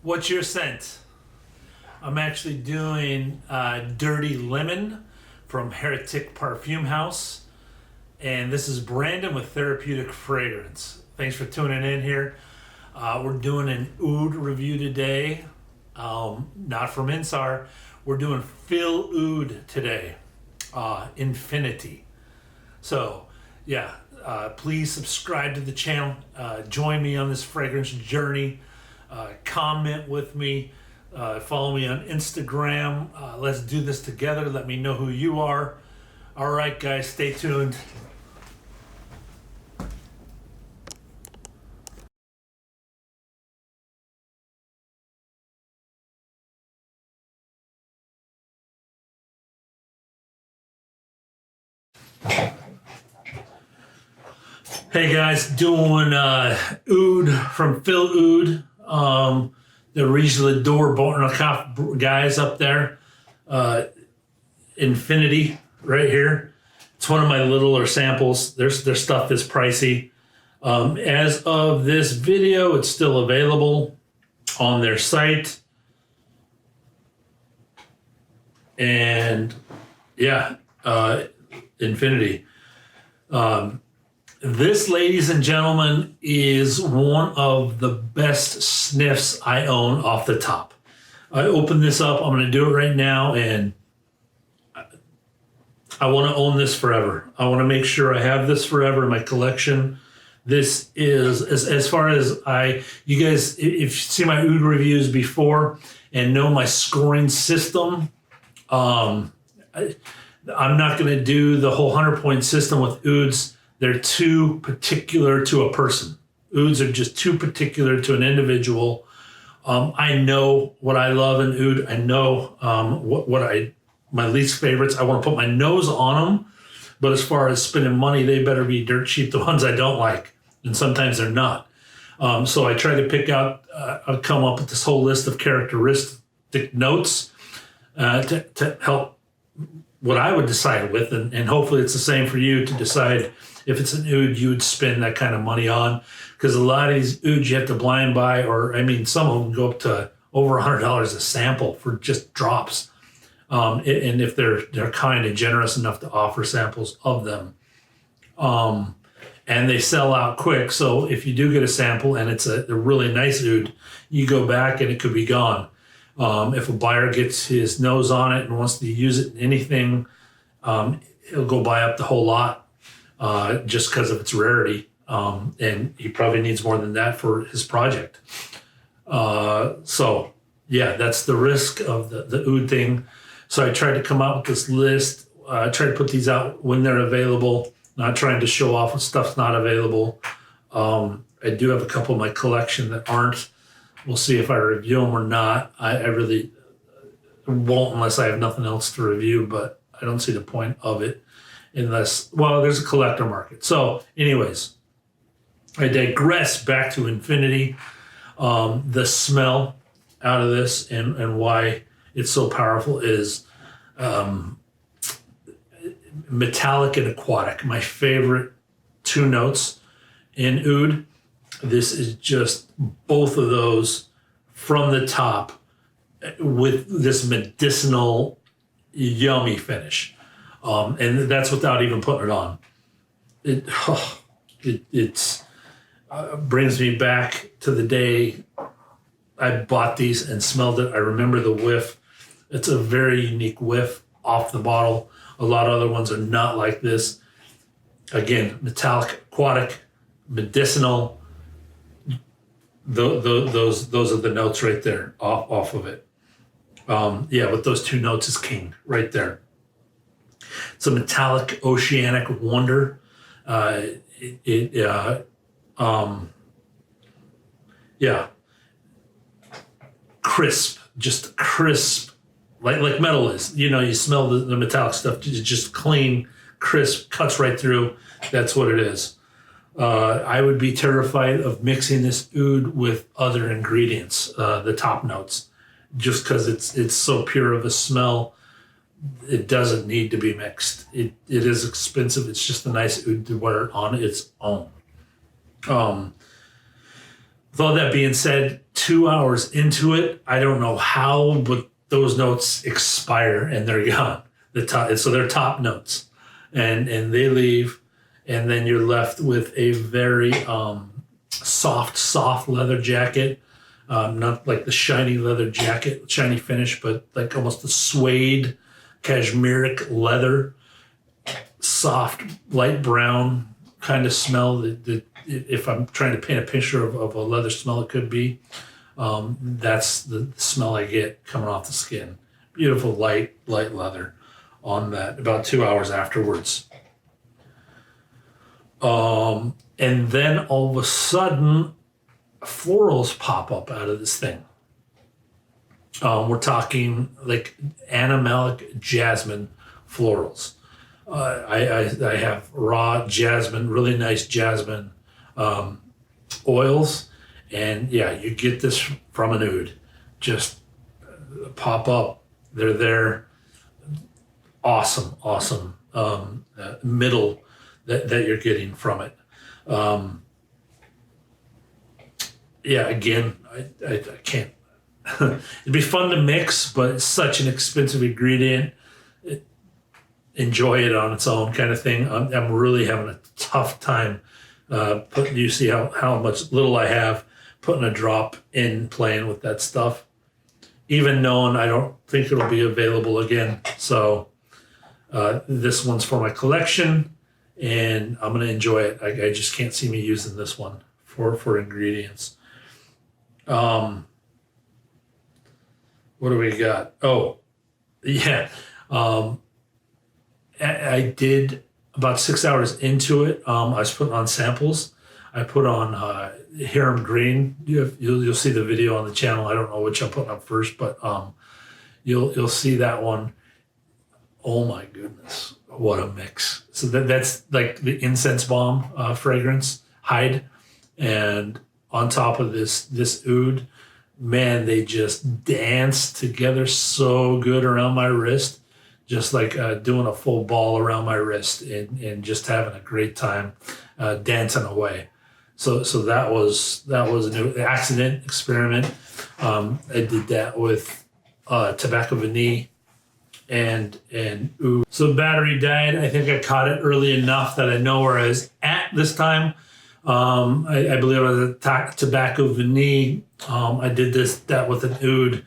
What's your scent? I'm actually doing Dirty Lemon from Heretic Parfume House. And this is Brandon with Therapeutic Fragrance. Thanks for tuning in here. We're doing an Oud review today. Not from Insar. We're doing Phil Oud today. Infinity. So, yeah, please subscribe to the channel. Join me on this fragrance journey. Comment with me. Follow me on Instagram. Let's do this together. Let me know who you are. All right, guys, stay tuned. Hey guys, doing Oud from Phil Oud. The Riesel Door Bortnikoff guys up there. Infinity right here. It's one of my littler samples. Their stuff is pricey. As of this video, it's still available on their site. And yeah, Infinity. This, ladies and gentlemen, is one of the best sniffs I own off the top. I open this up. I'm going to do it right now, and I want to own this forever. I want to make sure I have this forever in my collection. This is, as far as you guys, if you've seen my Oud reviews before and know my scoring system, I'm not going to do the whole 100-point system with Ouds. They're too particular to a person. Ouds are just too particular to an individual. I know what I love in Oud. I know my least favorites. I want to put my nose on them. But as far as spending money, they better be dirt cheap, the ones I don't like. And sometimes they're not. So I try to pick out, I'll come up with this whole list of characteristic notes to help what I would decide with. And hopefully it's the same for you to decide if it's an Oud you would spend that kind of money on. Because a lot of these Ouds you have to blind buy, or I mean, some of them go up to over $100 a sample for just drops. And if they're kind and generous enough to offer samples of them. And they sell out quick. So if you do get a sample and it's a really nice Oud, you go back and it could be gone. If a buyer gets his nose on it and wants to use it in anything, he'll go buy up the whole lot just because of its rarity. And he probably needs more than that for his project. So, yeah, that's the risk of the Oud thing. So I tried to come out with this list. I try to put these out when they're available, not trying to show off when stuff's not available. I do have a couple in my collection that aren't. We'll see if I review them or not. I really won't unless I have nothing else to review, but I don't see the point of it unless, well, there's a collector market. So anyways, I digress back to Infinity. The smell out of this and why it's so powerful is metallic and aquatic. My favorite two notes in Oud. This is just both of those from the top with this medicinal, yummy finish. And that's without even putting it on. It brings me back to the day I bought these and smelled it. I remember the whiff. It's a very unique whiff off the bottle. A lot of other ones are not like this. Again, metallic, aquatic, medicinal. Those are the notes right there off of it. Yeah, with those two notes is king right there. It's a metallic, oceanic wonder. Yeah, crisp, just crisp, like metal is. You know, you smell the metallic stuff, just clean, crisp, cuts right through. That's what it is. I would be terrified of mixing this Oud with other ingredients, the top notes, just because it's so pure of a smell. It doesn't need to be mixed. It is expensive. It's just a nice Oud to wear on its own. With all that being said, 2 hours into it, I don't know how, but those notes expire and they're gone. So they're top notes, and they leave, and then you're left with a very soft leather jacket. Not like the shiny leather jacket, shiny finish, but like almost a suede, cashmeric leather, soft, light brown kind of smell. That if I'm trying to paint a picture of a leather smell, it could be. That's the smell I get coming off the skin. Beautiful, light leather on that. About 2 hours afterwards. And then all of a sudden, florals pop up out of this thing. We're talking like animalic jasmine florals. I have raw jasmine, really nice jasmine oils, and yeah, you get this from an oud. Just pop up. They're there. Awesome middle that you're getting from it. Yeah, again, I can't. It'd be fun to mix, but it's such an expensive ingredient. Enjoy it on its own kind of thing. I'm really having a tough time putting. You see how much little I have, putting a drop in, playing with that stuff. Even knowing I don't think it'll be available again. So this one's for my collection, and I'm gonna enjoy it. I just can't see me using this one for ingredients. What do we got? Oh, yeah. I did about 6 hours into it. I was putting on samples. I put on Hiram Green. You'll see the video on the channel. I don't know which I'm putting up first, but you'll see that one. Oh my goodness, what a mix! So that's like the incense bomb fragrance, hide, and on top of this oud, man, they just dance together so good around my wrist, just like doing a full ball around my wrist and just having a great time dancing away. So that was a new accident experiment. I did that with tobacco vanille and oud. So the battery died. I think I caught it early enough that I know where I was at this time. I believe I was at tobacco vanille. I did that with an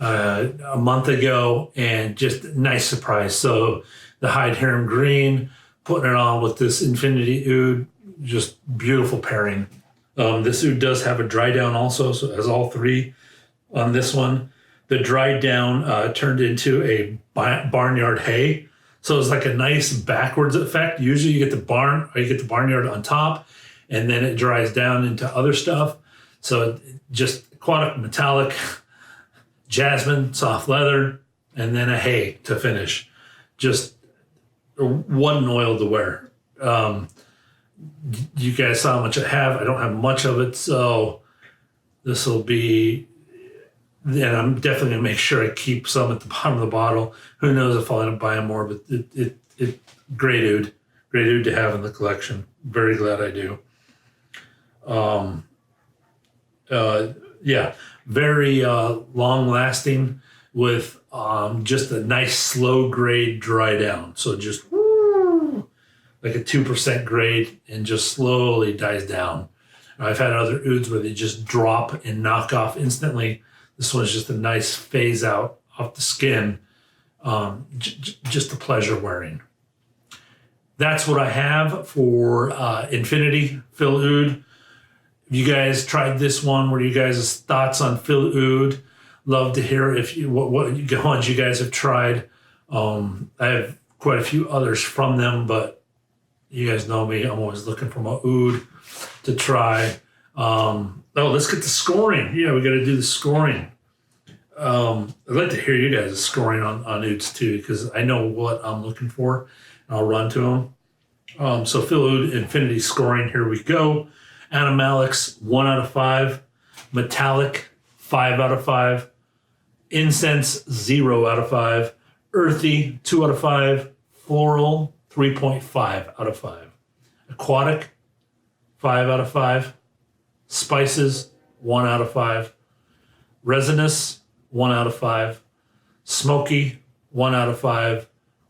oud a month ago, and just a nice surprise. So the Hide Hiram Green, putting it on with this Infinity oud, just beautiful pairing. This oud does have a dry down also, so it has all three on this one. The dry down turned into a barnyard hay. So it's like a nice backwards effect. Usually you get the barnyard on top, and then it dries down into other stuff. So just aquatic, metallic, jasmine, soft leather, and then a hay to finish. Just one oil to wear. You guys saw how much I have. I don't have much of it, so this will be, and I'm definitely gonna make sure I keep some at the bottom of the bottle. Who knows if I'll end up buying more, but it great oud to have in the collection. Very glad I do. Yeah, very long lasting with just a nice slow grade dry down. So just like a 2% grade and just slowly dies down. I've had other ouds where they just drop and knock off instantly. This one is just a nice phase out off the skin. Just a pleasure wearing. That's what I have for Infinity Fill Oud. If you guys tried this one, what are you guys' thoughts on Fill Oud? Love to hear what ones you guys have tried. I have quite a few others from them, but you guys know me. I'm always looking for my oud to try. Let's get the scoring. Yeah, we got to do the scoring. I'd like to hear you guys' scoring on ouds too, because I know what I'm looking for, and I'll run to them. So Fill Oud Infinity scoring. Here we go. Animalics 1 out of 5. Metallic 5 out of 5. Incense 0 out of 5. Earthy 2 out of 5. Floral 3.5 out of 5. Aquatic 5 out of 5. Spices 1 out of 5. Resinous, 1 out of 5. Smoky, 1 out of 5.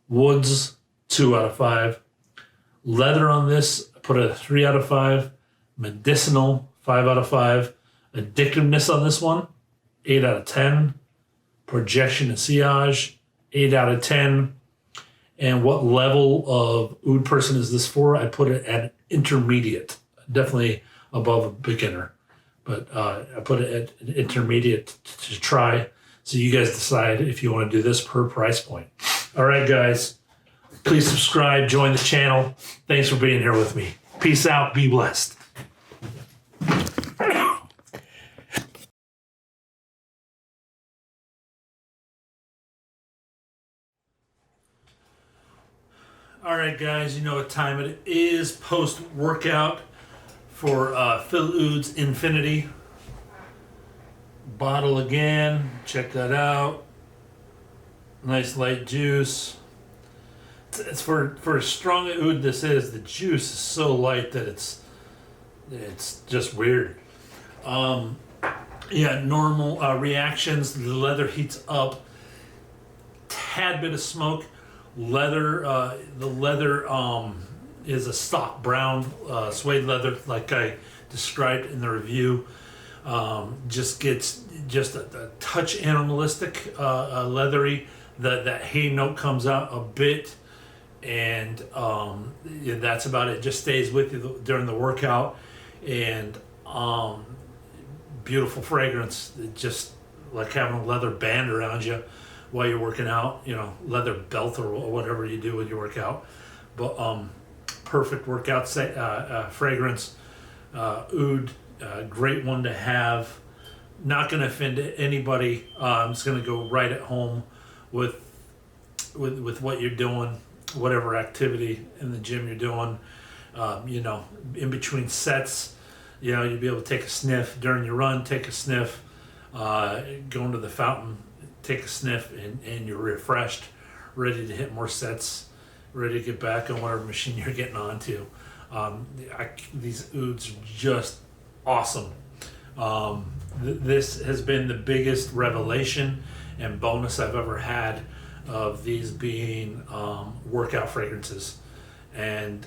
Woods, 2 out of 5. Leather on this, I put it a 3 out of 5. Medicinal, 5 out of 5. Addictiveness on this one, 8 out of 10. Projection and sillage, 8 out of 10. And what level of oud person is this for? I put it at intermediate, definitely above a beginner. But I put it at intermediate to try. So you guys decide if you want to do this per price point. All right, guys, please subscribe, join the channel. Thanks for being here with me. Peace out. Be blessed. All right, guys, you know what time it is. Post-workout for Oud Infinity. Bottle again. Check that out. Nice light juice. It's for as strong a oud this is. The juice is so light that it's just weird. Yeah, normal reactions. The leather heats up. Tad bit of smoke. Leather, the leather is a stock brown suede leather, like I described in the review. Just gets just a touch animalistic, leathery. That hay note comes out a bit, and yeah, that's about it. Just stays with you during the workout, and beautiful fragrance. It just like having a leather band around you while you're working out, you know, leather belt or whatever you do with your workout. But perfect workout fragrance. Oud, great one to have. Not going to offend anybody. It's going to go right at home with what you're doing, whatever activity in the gym you're doing. You know, in between sets, you know, you'll be able to take a sniff during your run. Take a sniff. Going to the fountain. Take a sniff and you're refreshed, ready to hit more sets, ready to get back on whatever machine you're getting onto. These ouds are just awesome. This has been the biggest revelation and bonus I've ever had of these being workout fragrances and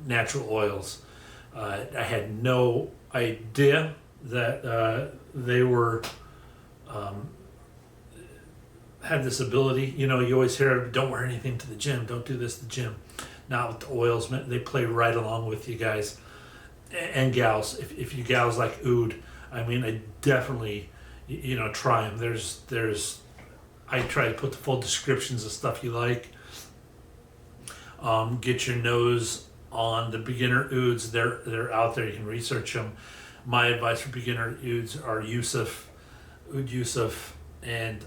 natural oils. I had no idea that they were had this ability. You know, you always hear, don't wear anything to the gym, don't do this to the gym. Not with the oils, they play right along with you guys and gals. If you gals like oud, I mean, I definitely, you know, try them. I try to put the full descriptions of stuff you like. Get your nose on the beginner ouds. They're out there. You can research them. My advice for beginner ouds are Oud Yusuf, and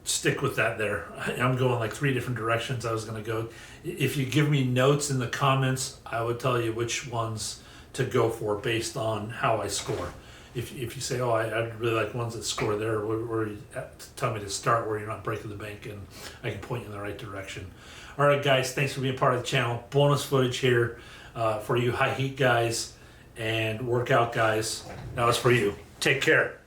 stick with that there. I'm going like 3 different directions I was going to go. If you give me notes in the comments, I would tell you which ones to go for based on how I score. If you say, oh, I'd really like ones that score there, where you tell me to start where you're not breaking the bank, and I can point you in the right direction. All right, guys, thanks for being part of the channel. Bonus footage here for you high heat guys and workout guys. Now it's for you. Take care.